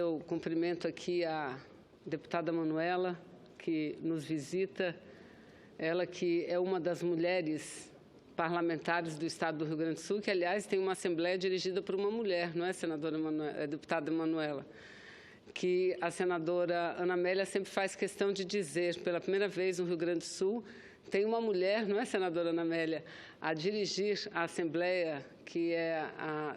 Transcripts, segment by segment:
Eu cumprimento aqui a deputada Manuela, que nos visita, ela que é uma das mulheres parlamentares do Estado do Rio Grande do Sul, que, aliás, tem uma Assembleia dirigida por uma mulher, não é, deputada Manuela? Que a senadora Ana Amélia sempre faz questão de dizer, pela primeira vez no Rio Grande do Sul, tem uma mulher, não é, senadora Ana Amélia, a dirigir a Assembleia, que é a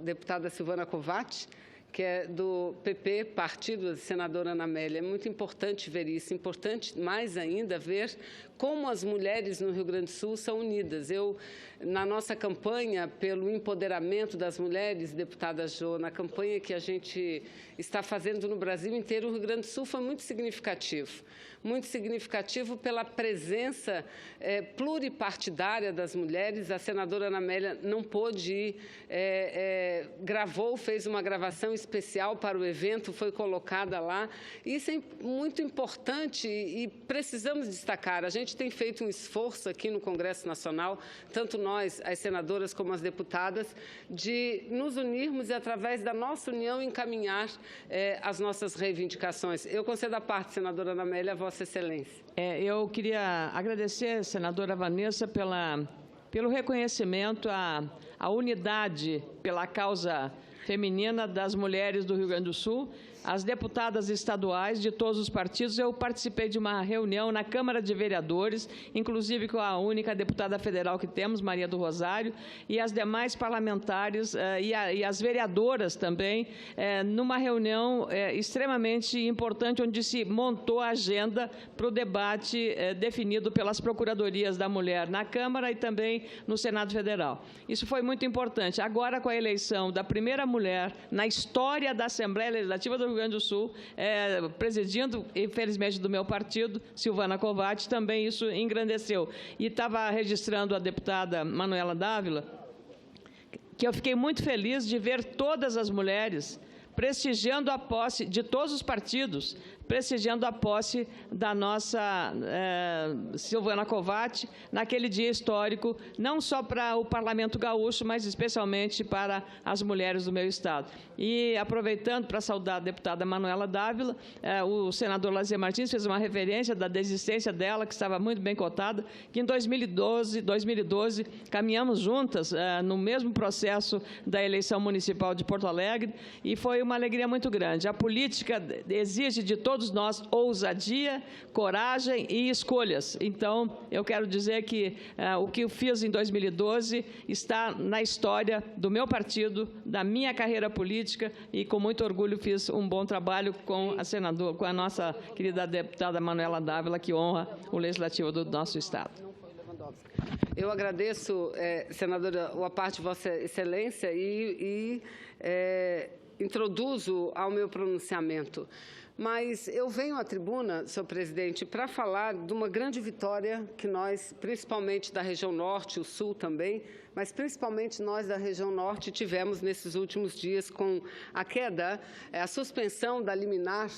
deputada Silvana Kovács, que é do PP, partido da senadora Ana Amélia. É muito importante ver isso, importante mais ainda ver como as mulheres no Rio Grande do Sul são unidas. Na nossa campanha pelo empoderamento das mulheres, deputada Jo, na campanha que a gente está fazendo no Brasil inteiro, o Rio Grande do Sul foi muito significativo pela presença pluripartidária das mulheres. A senadora Ana Amélia não pôde ir, fez uma gravação especial para o evento, foi colocada lá. Isso é muito importante e precisamos destacar. A gente tem feito um esforço aqui no Congresso Nacional, tanto nós, as senadoras, como as deputadas, de nos unirmos e, através da nossa união, encaminhar as nossas reivindicações. Eu concedo a parte, senadora Ana Amélia, a Vossa Excelência. Eu queria agradecer, senadora Vanessa, pelo reconhecimento à unidade pela causa feminina das mulheres do Rio Grande do Sul. As deputadas estaduais de todos os partidos, eu participei de uma reunião na Câmara de Vereadores, inclusive com a única deputada federal que temos, Maria do Rosário, e as demais parlamentares e as vereadoras também, numa reunião extremamente importante, onde se montou a agenda para o debate definido pelas procuradorias da mulher na Câmara e também no Senado Federal. Isso foi muito importante. Agora, com a eleição da primeira mulher na história da Assembleia Legislativa do Rio Grande do Sul, presidindo, infelizmente, do meu partido, Silvana Kovács, também isso engrandeceu. E estava registrando a deputada Manuela Dávila, que eu fiquei muito feliz de ver todas as mulheres prestigiando a posse de todos os partidos, prestigiando a posse da nossa Silvana Kovács naquele dia histórico, não só para o Parlamento Gaúcho, mas especialmente para as mulheres do meu estado. E, aproveitando para saudar a deputada Manuela Dávila, o senador Lazier Martins fez uma referência da desistência dela, que estava muito bem cotada, que em 2012 caminhamos juntas no mesmo processo da eleição municipal de Porto Alegre, e foi uma alegria muito grande. A política exige de todos nós ousadia, coragem e escolhas. Então, eu quero dizer que o que eu fiz em 2012 está na história do meu partido, da minha carreira política, e com muito orgulho fiz um bom trabalho com a nossa querida deputada Manuela Dávila, que honra o Legislativo do nosso Estado. Eu agradeço, senadora, a parte de Vossa Excelência e introduzo ao meu pronunciamento. Mas eu venho à tribuna, senhor presidente, para falar de uma grande vitória que nós, principalmente da região norte, o sul também, mas principalmente nós da região norte, tivemos nesses últimos dias com a queda, a suspensão da liminar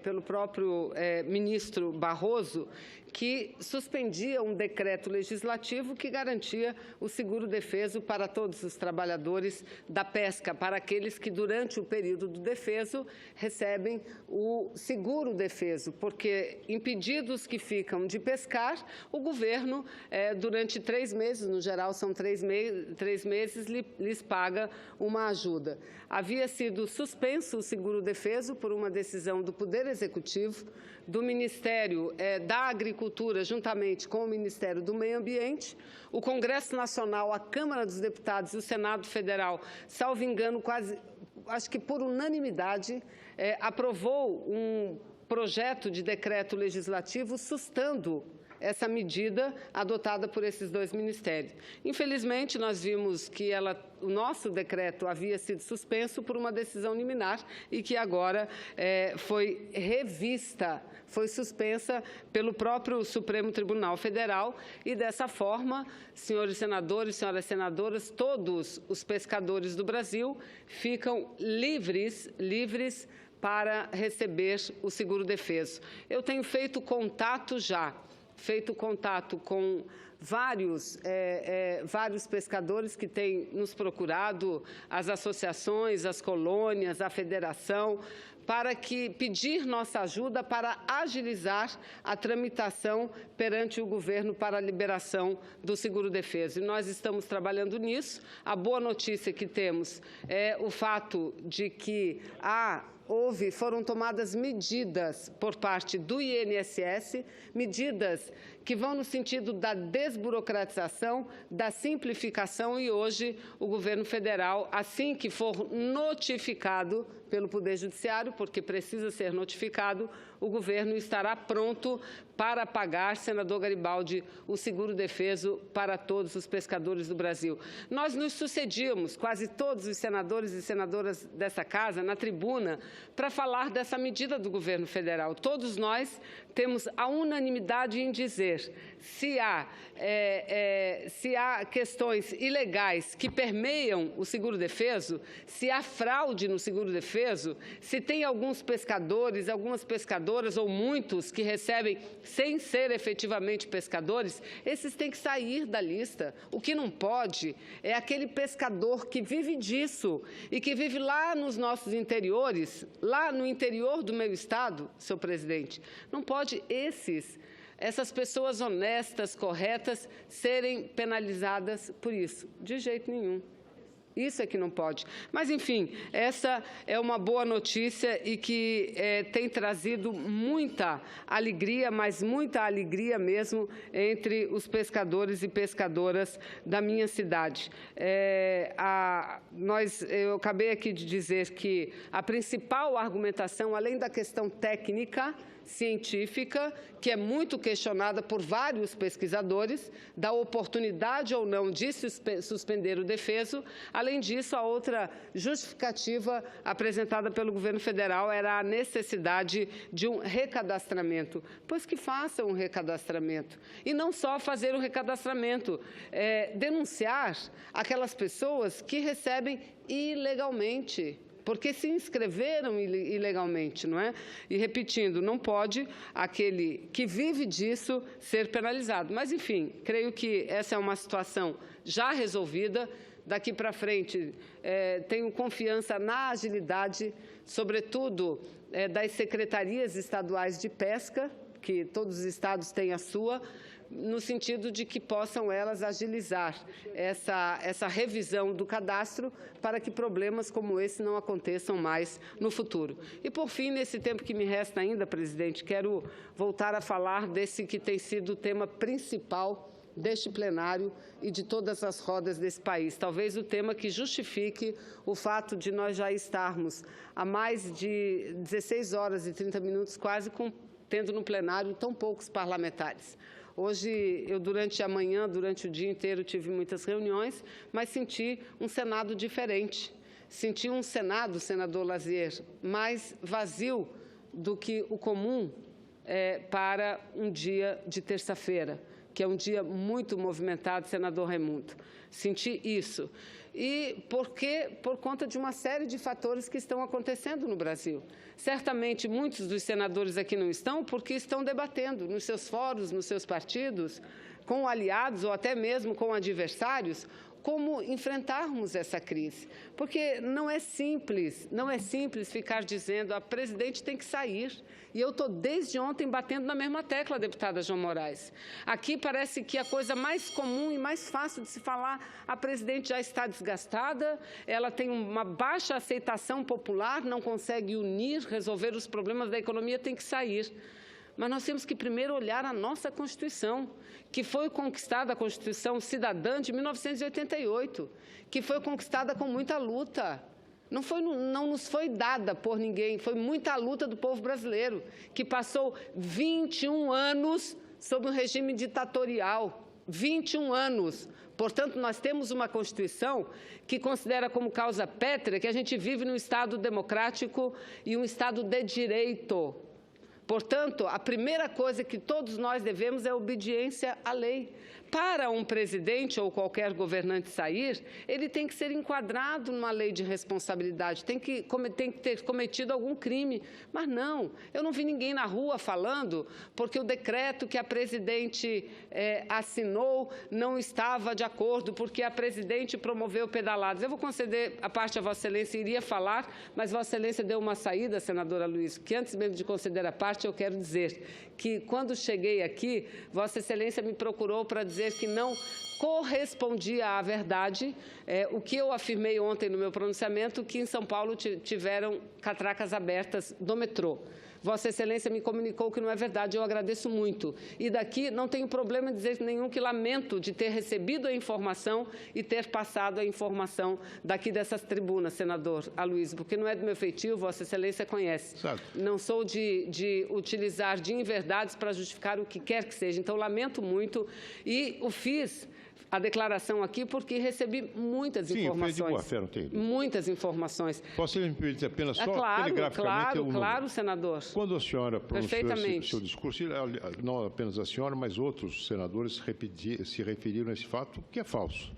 pelo próprio ministro Barroso, que suspendia um decreto legislativo que garantia o seguro-defeso para todos os trabalhadores da pesca, para aqueles que, durante o período do defeso, recebem o seguro-defeso, porque, impedidos que ficam de pescar, o governo, durante 3 meses, no geral são 3 meses, lhes paga uma ajuda. Havia sido suspenso o seguro-defeso por uma decisão do Poder Executivo, do Ministério da Agricultura, juntamente com o Ministério do Meio Ambiente. O Congresso Nacional, a Câmara dos Deputados e o Senado Federal, salvo engano, acho que por unanimidade, aprovou um projeto de decreto legislativo sustando essa medida adotada por esses 2 ministérios. Infelizmente, nós vimos que o nosso decreto havia sido suspenso por uma decisão liminar e que agora foi revista, foi suspensa pelo próprio Supremo Tribunal Federal, e dessa forma, senhores senadores, senhoras senadoras, todos os pescadores do Brasil ficam livres para receber o seguro-defeso. Eu tenho feito contato com vários pescadores que têm nos procurado, as associações, as colônias, a federação, para pedir nossa ajuda para agilizar a tramitação perante o governo para a liberação do seguro-defeso. E nós estamos trabalhando nisso. A boa notícia que temos é o fato de que foram tomadas medidas por parte do INSS, medidas que vão no sentido da desburocratização, da simplificação, e hoje o governo federal, assim que for notificado pelo Poder Judiciário, porque precisa ser notificado, o governo estará pronto para pagar, senador Garibaldi, o seguro-defeso para todos os pescadores do Brasil. Nós nos sucedíamos, quase todos os senadores e senadoras dessa casa, na tribuna, para falar dessa medida do governo federal. Todos nós temos a unanimidade em dizer se há questões ilegais que permeiam o seguro-defeso, se há fraude no seguro-defeso, se tem alguns pescadores, algumas pescadoras ou muitos que recebem sem ser efetivamente pescadores, esses têm que sair da lista. O que não pode é aquele pescador que vive disso e que vive lá nos nossos interiores, lá no interior do meu estado, senhor presidente. Não pode essas pessoas honestas, corretas, serem penalizadas por isso. De jeito nenhum. Isso é que não pode. Mas, enfim, essa é uma boa notícia e que tem trazido muita alegria, mas muita alegria mesmo, entre os pescadores e pescadoras da minha cidade. Eu acabei aqui de dizer que a principal argumentação, além da questão técnica, científica, que é muito questionada por vários pesquisadores, da oportunidade ou não de suspender o defeso. Além disso, a outra justificativa apresentada pelo governo federal era a necessidade de um recadastramento. Pois que faça um recadastramento. E não só fazer o recadastramento, denunciar aquelas pessoas que recebem ilegalmente, porque se inscreveram ilegalmente, não é? E, repetindo, não pode aquele que vive disso ser penalizado. Mas, enfim, creio que essa é uma situação já resolvida. Daqui para frente, tenho confiança na agilidade, sobretudo das secretarias estaduais de pesca, que todos os estados têm a sua, no sentido de que possam elas agilizar essa revisão do cadastro para que problemas como esse não aconteçam mais no futuro. E, por fim, nesse tempo que me resta ainda, presidente, quero voltar a falar desse que tem sido o tema principal deste plenário e de todas as rodas desse país. Talvez o tema que justifique o fato de nós já estarmos há mais de 16 horas e 30 minutos quase tendo no plenário tão poucos parlamentares. Hoje, durante a manhã, durante o dia inteiro, tive muitas reuniões, mas senti um Senado diferente. Senti um Senado, senador Lazier, mais vazio do que o comum para um dia de terça-feira, que é um dia muito movimentado, senador Raimundo. Senti isso. E por conta de uma série de fatores que estão acontecendo no Brasil. Certamente, muitos dos senadores aqui não estão porque estão debatendo nos seus fóruns, nos seus partidos, com aliados ou até mesmo com adversários, como enfrentarmos essa crise. Porque não é simples ficar dizendo a presidente tem que sair. E eu estou desde ontem batendo na mesma tecla, deputada João Moraes. Aqui parece que a coisa mais comum e mais fácil de se falar, a presidente já está desgastada, ela tem uma baixa aceitação popular, não consegue unir, resolver os problemas da economia, tem que sair. Mas nós temos que primeiro olhar a nossa Constituição, que foi conquistada, a Constituição Cidadã de 1988, que foi conquistada com muita luta. Não nos foi dada por ninguém, foi muita luta do povo brasileiro, que passou 21 anos sob um regime ditatorial. 21 anos. Portanto, nós temos uma Constituição que considera como causa pétrea que a gente vive num Estado democrático e um Estado de direito. Portanto, a primeira coisa que todos nós devemos é obediência à lei, para um presidente ou qualquer governante sair, ele tem que ser enquadrado numa lei de responsabilidade, tem que ter cometido algum crime. Mas não, eu não vi ninguém na rua falando porque o decreto que a presidente assinou não estava de acordo, porque a presidente promoveu pedaladas. Eu vou conceder a parte a Vossa Excelência, iria falar, mas Vossa Excelência deu uma saída, senadora Luiz, que antes mesmo de conceder a parte, eu quero dizer que, quando cheguei aqui, Vossa Excelência me procurou para dizer que não correspondia à verdade o que eu afirmei ontem no meu pronunciamento, que em São Paulo tiveram catracas abertas do metrô. Vossa Excelência me comunicou que não é verdade, eu agradeço muito. E daqui não tenho problema em dizer nenhum que lamento de ter recebido a informação e ter passado a informação daqui dessas tribunas, senador Aloysio, porque não é do meu feitio, Vossa Excelência conhece. Certo. Não sou de utilizar de inverdades para justificar o que quer que seja. Então, lamento muito e o fiz a declaração aqui porque recebi muitas informações. Sim, de boa fé, não tem. Muitas informações. Posso me permitir apenas só telegraficamente? Claro, senador. Quando a senhora pronunciou esse seu discurso, não apenas a senhora, mas outros senadores se referiram a esse fato, que é falso.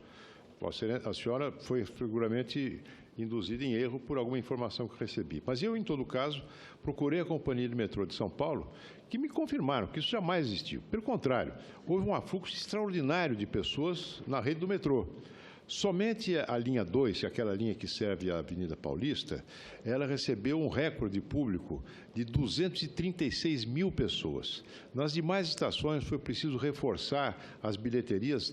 A senhora foi seguramente induzida em erro por alguma informação que recebi. Mas eu, em todo caso, procurei a Companhia de Metrô de São Paulo, que me confirmaram que isso jamais existiu. Pelo contrário, houve um afluxo extraordinário de pessoas na rede do metrô. Somente a linha 2, aquela linha que serve à Avenida Paulista, ela recebeu um recorde público de 236 mil pessoas. Nas demais estações foi preciso reforçar as bilheterias,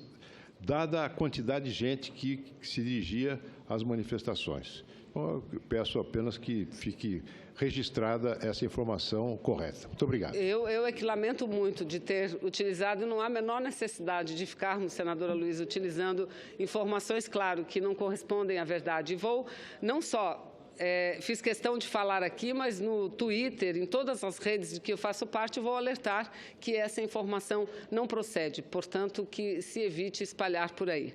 dada a quantidade de gente que se dirigia às manifestações. Então, eu peço apenas que fique registrada essa informação correta. Muito obrigado. Eu é que lamento muito de ter utilizado, não há a menor necessidade de ficarmos, senadora Luiz, utilizando informações, claro, que não correspondem à verdade. E vou não só... fiz questão de falar aqui, mas no Twitter, em todas as redes de que eu faço parte, vou alertar que essa informação não procede, portanto, que se evite espalhar por aí.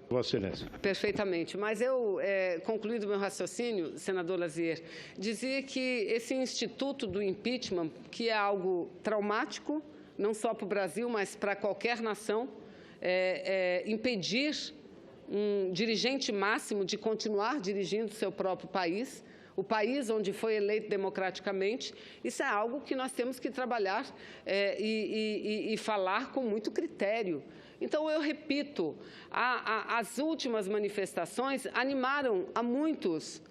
Vossa Excelência. Perfeitamente. Mas eu, concluindo meu raciocínio, senador Lazier, dizia que esse instituto do impeachment, que é algo traumático, não só para o Brasil, mas para qualquer nação, impedir um dirigente máximo de continuar dirigindo seu próprio país, o país onde foi eleito democraticamente, isso é algo que nós temos que trabalhar e falar com muito critério. Então, eu repito, as últimas manifestações animaram a muitos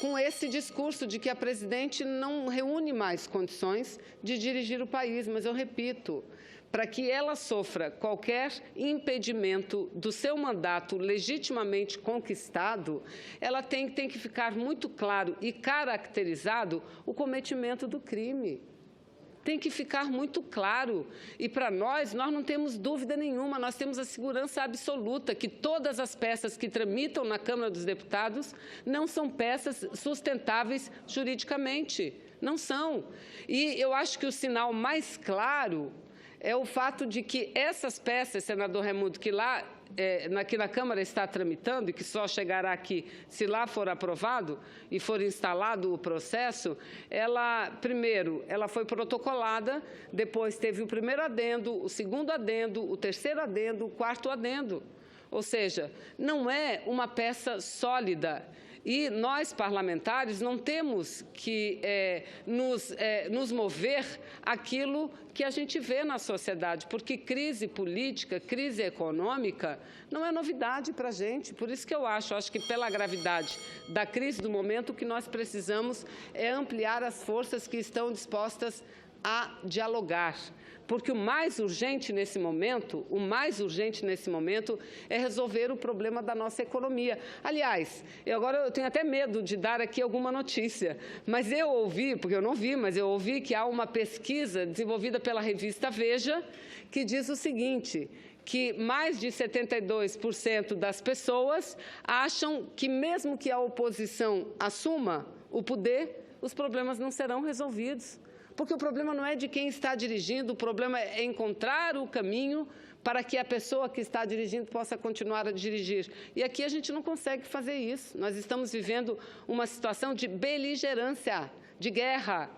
com esse discurso de que a presidente não reúne mais condições de dirigir o país, mas eu repito, para que ela sofra qualquer impedimento do seu mandato legitimamente conquistado, ela tem que ficar muito claro e caracterizado o cometimento do crime. Tem que ficar muito claro. E para nós não temos dúvida nenhuma, nós temos a segurança absoluta que todas as peças que tramitam na Câmara dos Deputados não são peças sustentáveis juridicamente. Não são. E eu acho que o sinal mais claro é o fato de que essas peças, senador Raimundo, que na Câmara está tramitando e que só chegará aqui se lá for aprovado e for instalado o processo, primeiro, ela foi protocolada, depois teve o primeiro adendo, o segundo adendo, o terceiro adendo, o quarto adendo. Ou seja, não é uma peça sólida. E nós, parlamentares, não temos que nos mover aquilo que a gente vê na sociedade, porque crise política, crise econômica, não é novidade para a gente. Por isso que eu acho que pela gravidade da crise do momento, o que nós precisamos é ampliar as forças que estão dispostas a dialogar. Porque o mais urgente nesse momento é resolver o problema da nossa economia. Aliás, agora eu tenho até medo de dar aqui alguma notícia, mas eu ouvi, porque eu não vi, mas eu ouvi que há uma pesquisa desenvolvida pela revista Veja que diz o seguinte, que mais de 72% das pessoas acham que mesmo que a oposição assuma o poder, os problemas não serão resolvidos. Porque o problema não é de quem está dirigindo, o problema é encontrar o caminho para que a pessoa que está dirigindo possa continuar a dirigir. E aqui a gente não consegue fazer isso. Nós estamos vivendo uma situação de beligerância, de guerra.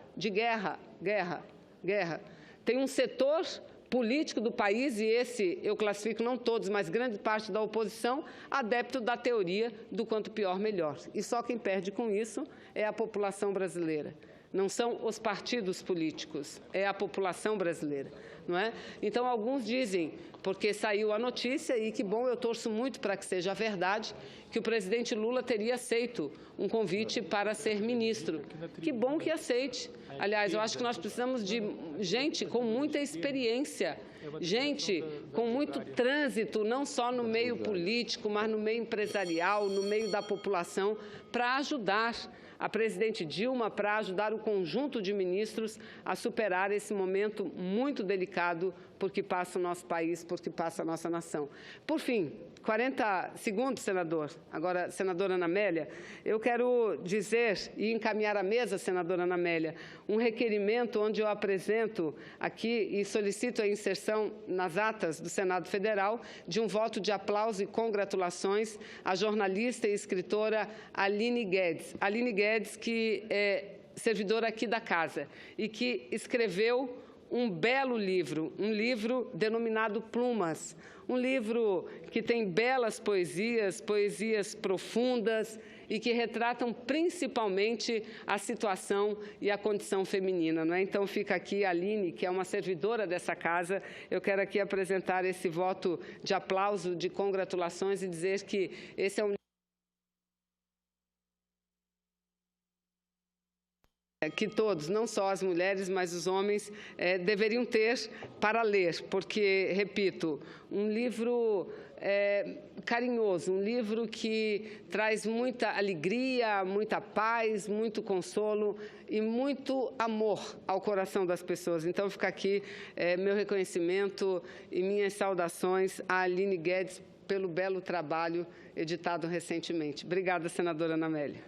Tem um setor político do país, e esse eu classifico não todos, mas grande parte da oposição, adepto da teoria do quanto pior, melhor. E só quem perde com isso é a população brasileira. Não são os partidos políticos, é a população brasileira. Não é? Então, alguns dizem, porque saiu a notícia, e que bom, eu torço muito para que seja verdade, que o presidente Lula teria aceito um convite para ser ministro. Que bom que aceite. Aliás, eu acho que nós precisamos de gente com muita experiência, gente com muito trânsito, não só no meio político, mas no meio empresarial, no meio da população, para ajudar a presidente Dilma, para ajudar o conjunto de ministros a superar esse momento muito delicado porque passa o nosso país, porque passa a nossa nação. Por fim, 40 segundos, senador. Agora, senadora Ana Amélia, eu quero dizer e encaminhar à mesa, senadora Ana Amélia, um requerimento onde eu apresento aqui e solicito a inserção nas atas do Senado Federal de um voto de aplauso e congratulações à jornalista e escritora Aline Guedes. Aline Guedes, que é servidora aqui da casa e que escreveu um belo livro, um livro denominado Plumas, um livro que tem belas poesias, poesias profundas e que retratam principalmente a situação e a condição feminina. Não é? Então, fica aqui a Aline, que é uma servidora dessa casa, eu quero aqui apresentar esse voto de aplauso, de congratulações e dizer que esse é um que todos, não só as mulheres, mas os homens, deveriam ter para ler, porque, repito, um livro carinhoso, um livro que traz muita alegria, muita paz, muito consolo e muito amor ao coração das pessoas. Então, fica aqui meu reconhecimento e minhas saudações à Aline Guedes pelo belo trabalho editado recentemente. Obrigada, senadora Ana Amélia.